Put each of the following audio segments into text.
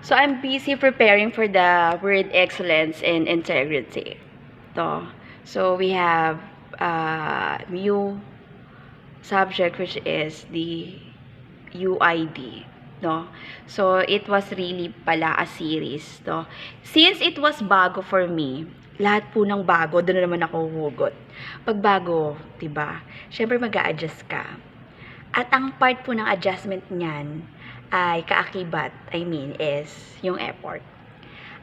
So, I'm busy preparing for the word excellence and integrity. So, we have new subject, which is the UID. So, it was really pala a series. Since it was bago for me, lahat po ng bago, doon naman ako hugot. Pag bago, diba, syempre mag-a-adjust ka. At ang part po ng adjustment niyan ay kaakibat, is yung effort.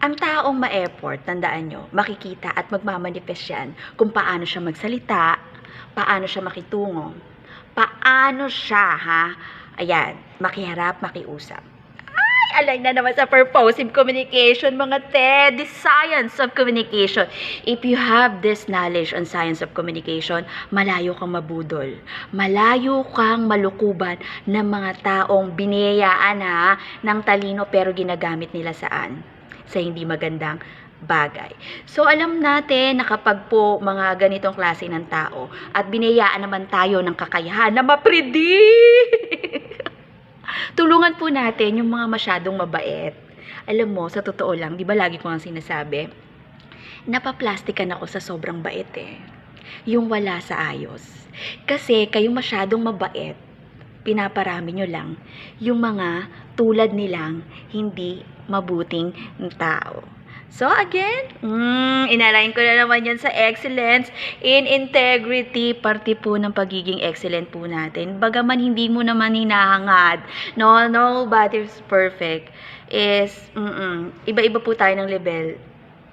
Ang taong ma-effort, tandaan nyo, makikita at magmamanifest yan kung paano siya magsalita, paano siya makitungo, paano siya, makiharap, makiusap. Alay na naman sa purposive communication, mga the science of communication. If you have this knowledge on science of communication, malayo kang mabudol. Malayo kang malukuban ng mga taong biniyayaan ng talino pero ginagamit nila saan? Sa hindi magandang bagay. So, alam natin na kapag po mga ganitong klase ng tao at biniyayaan naman tayo ng kakayahan na ma-predict, tulungan po natin yung mga masyadong mabait. Alam mo, sa totoo lang, di ba lagi ko ang sinasabi, napaplastikan ako sa sobrang bait yung wala sa ayos. Kasi kayong masyadong mabait, pinaparami nyo lang yung mga tulad nilang hindi mabuting tao. So again, inalign ko na naman yan sa excellence in integrity, parte po ng pagiging excellent po natin. Bagaman hindi mo naman hinahangad, nobody's perfect, is, iba-iba po tayo ng level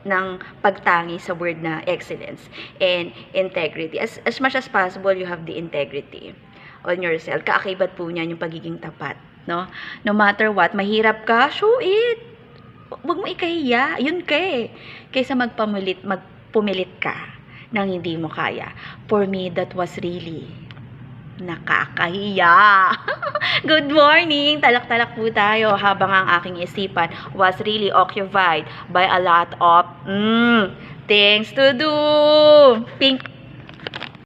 ng pagtangi sa word na excellence and integrity. As much as possible, you have the integrity on yourself. Kaakibat po niyan yung pagiging tapat. No matter what, mahirap ka, show it. Huwag mo ikahiya. Yun kaysa magpumilit ka nang hindi mo kaya. For me, that was really nakakahiya. Good morning! Talak-talak po tayo habang ang aking isipan was really occupied by a lot of things to do. Pink